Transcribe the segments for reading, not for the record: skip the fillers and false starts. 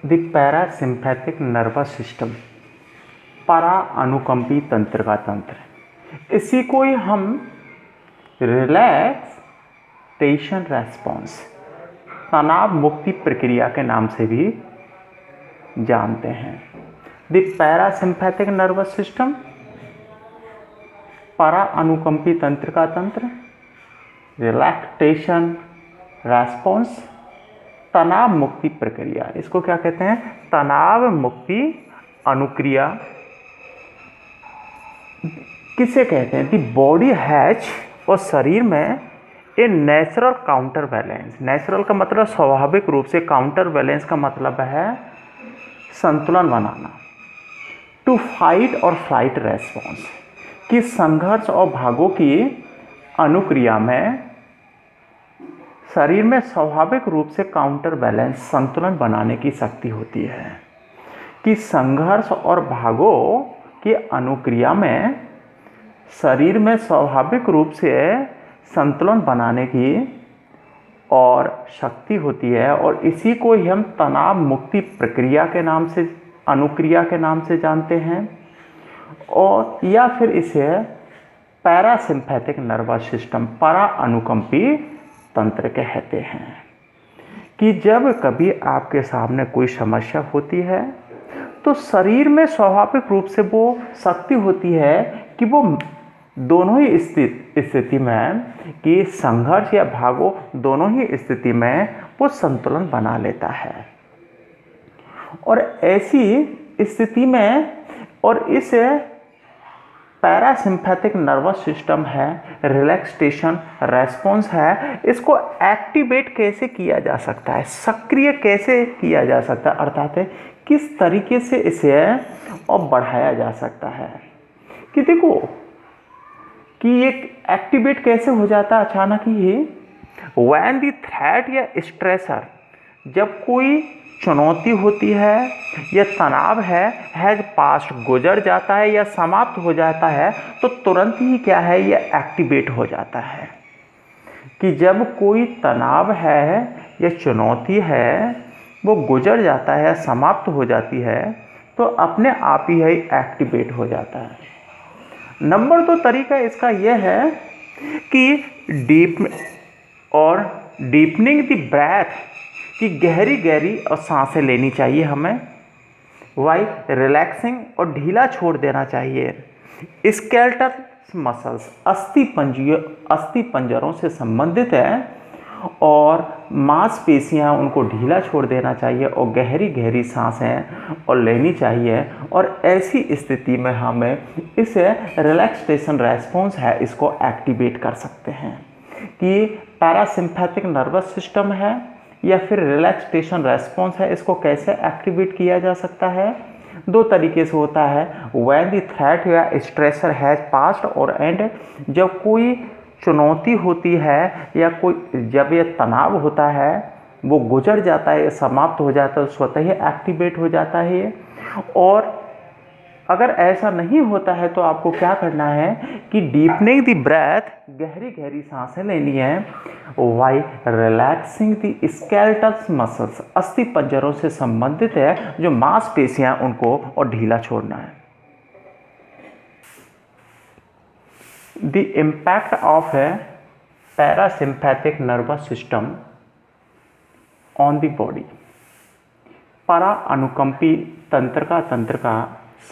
The parasympathetic nervous system, परा अनुकंपी तंत्र का तंत्र। इसी को ही हम रिलैक्सेशन रेस्पॉन्स, तनाव मुक्ति प्रक्रिया के नाम से भी जानते हैं। द पैरासिम्पैथिक नर्वस सिस्टम, परा अनुकंपी तंत्र का तंत्र, रिलैक्सेशन रेस्पॉन्स, तनाव मुक्ति प्रक्रिया। इसको क्या कहते हैं? तनाव मुक्ति अनुक्रिया किसे कहते हैं? दी बॉडी हैज, और शरीर में a natural counter balance. Natural का मतलब स्वाभाविक रूप से, काउंटर बैलेंस का मतलब है संतुलन बनाना। टू फाइट और फ्लाइट रेस्पॉन्स, कि संघर्ष और भागों की अनुक्रिया में शरीर में स्वाभाविक रूप से काउंटर बैलेंस, संतुलन बनाने की शक्ति होती है। कि संघर्ष और भागों की अनुक्रिया में शरीर में स्वाभाविक रूप से संतुलन बनाने की और शक्ति होती है, और इसी को ही हम तनाव मुक्ति प्रक्रिया के नाम से, अनुक्रिया के नाम से जानते हैं। और या फिर इसे पैरासिम्पैथिक नर्वस सिस्टम, परा अनुकंपी तंत्र कहते हैं। कि जब कभी आपके सामने कोई समस्या होती है तो शरीर में स्वाभाविक रूप से वो शक्ति होती है कि वो दोनों ही स्थिति में, कि संघर्ष या भागो दोनों ही स्थिति में वो संतुलन बना लेता है। और ऐसी स्थिति में, और इस पैरासिम्पैथिक नर्वस सिस्टम है, रिलैक्सेशन रेस्पॉन्स है, इसको एक्टिवेट कैसे किया जा सकता है, सक्रिय कैसे किया जा सकता है, अर्थात किस तरीके से इसे और बढ़ाया जा सकता है। कि देखो कि ये एक्टिवेट कैसे हो जाता है अचानक ही, व्हेन द थ्रेट या स्ट्रेसर, जब कोई चुनौती होती है या तनाव हैज पास्ट, गुजर जाता है या समाप्त हो जाता है, तो तुरंत ही क्या है, ये एक्टिवेट हो जाता है। कि जब कोई तनाव है या चुनौती है वो गुजर जाता है, समाप्त हो जाती है, तो अपने आप ही है एक्टिवेट हो जाता है। नंबर 2 तरीका इसका यह है कि डीपनिंग द ब्रेथ, कि गहरी गहरी और सांसें लेनी चाहिए हमें। वाई रिलैक्सिंग, और ढीला छोड़ देना चाहिए। स्केलेटल मसल्स, अस्थि पंजरों से संबंधित है, और मांसपेशियां उनको ढीला छोड़ देना चाहिए, और गहरी गहरी सांसें और लेनी चाहिए। और ऐसी स्थिति में हमें इस रिलैक्सेशन रेस्पॉन्स है, इसको एक्टिवेट कर सकते हैं। कि पैरासिम्पैथिक नर्वस सिस्टम है या फिर रिलैक्सेशन रेस्पॉन्स है, इसको कैसे एक्टिवेट किया जा सकता है? 2 तरीके से होता है। व्हेन द थ्रेट या स्ट्रेसर हैज पास्ट, और एंड, जब कोई चुनौती होती है या जब ये तनाव होता है वो गुजर जाता है, समाप्त हो जाता है, तो स्वतः ही एक्टिवेट हो जाता है ये। और अगर ऐसा नहीं होता है तो आपको क्या करना है कि डीपनिंग द ब्रेथ, गहरी गहरी सांसें लेनी है। Why relaxing the skeletal muscles, अस्थि पंजरों से संबंधित है जो मांसपेशियां, उनको और ढीला छोड़ना है। The impact of A parasympathetic nervous system on the body, परा अनुकंपी तंत्र का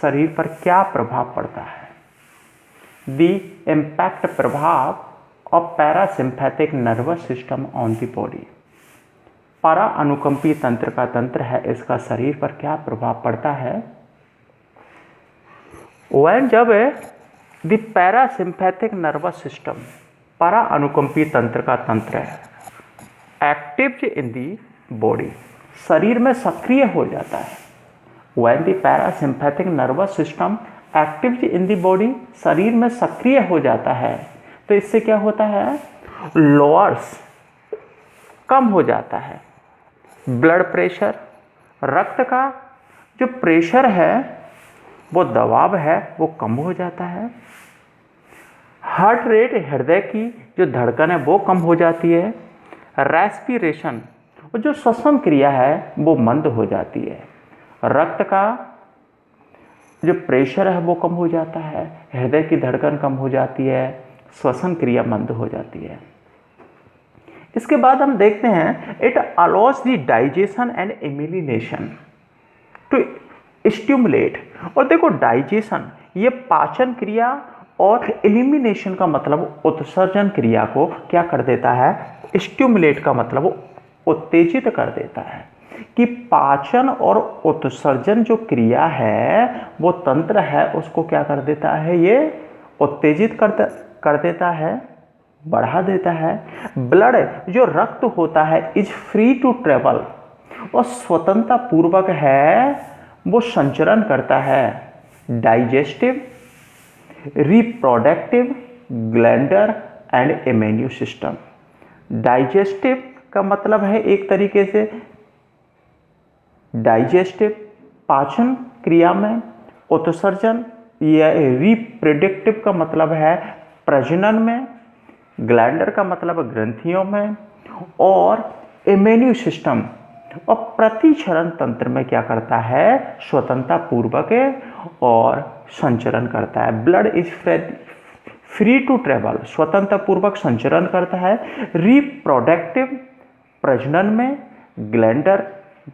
शरीर पर क्या प्रभाव पड़ता है? दी इम्पैक्ट, प्रभाव of parasympathetic nervous system on the body, परा अनुकंपी तंत्र का तंत्र है, इसका शरीर पर क्या प्रभाव पड़ता है? वह जब द पैरासिम्पैथिक नर्वस सिस्टम, परा अनुकंपी तंत्र का तंत्र है, एक्टिव इन दी बॉडी, शरीर में सक्रिय हो जाता है। When the parasympathetic nervous system active in the body, शरीर में सक्रिय हो जाता है, तो इससे क्या होता है? लोअर्स, कम हो जाता है ब्लड प्रेशर, रक्त का जो प्रेशर है, वो दबाव है, वो कम हो जाता है। हार्ट रेट, हृदय की जो धड़कन है वो कम हो जाती है। रेस्पिरेशन, और जो श्वसन क्रिया है वो मंद हो जाती है। रक्त का जो प्रेशर है वो कम हो जाता है, हृदय की धड़कन कम हो जाती है, श्वसन क्रिया मंद हो जाती है। इसके बाद हम देखते हैं it allows the digestion and elimination to stimulate. और देखो डाइजेशन ये पाचन क्रिया और एलिमिनेशन का मतलब उत्सर्जन क्रिया को क्या कर देता है, स्टिमुलेट का मतलब उत्तेजित कर देता है। कि पाचन और उत्सर्जन जो क्रिया है वो तंत्र है उसको क्या कर देता है, ये उत्तेजित कर देता है, बढ़ा देता है। ब्लड जो रक्त होता है इज फ्री टू ट्रेवल और स्वतंत्रता पूर्वक है वो संचरण करता है। Digestive, reproductive, glandular and immune system. Digestive का मतलब है एक तरीके से डाइजेस्टिव पाचन क्रिया में, उत्सर्जन या रिप्रोडक्टिव का मतलब है प्रजनन में, ग्लैंडर का मतलब ग्रंथियों में, और इम्यून सिस्टम और प्रतिक्षरण तंत्र में क्या करता है, स्वतंत्रता पूर्वक और संचरण करता है। Blood is free to travel, स्वतंत्रता पूर्वक संचरण करता है। रिप्रोडक्टिव प्रजनन में, ग्लैंडर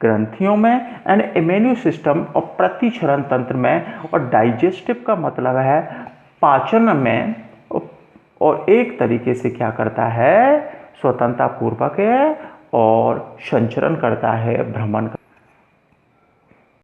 ग्रंथियों में, एंड इम्यून सिस्टम और प्रतिक्षरण तंत्र में, और डाइजेस्टिव का मतलब है पाचन में, और एक तरीके से क्या करता है, स्वतंत्रता पूर्वक और संचरण करता है, भ्रमण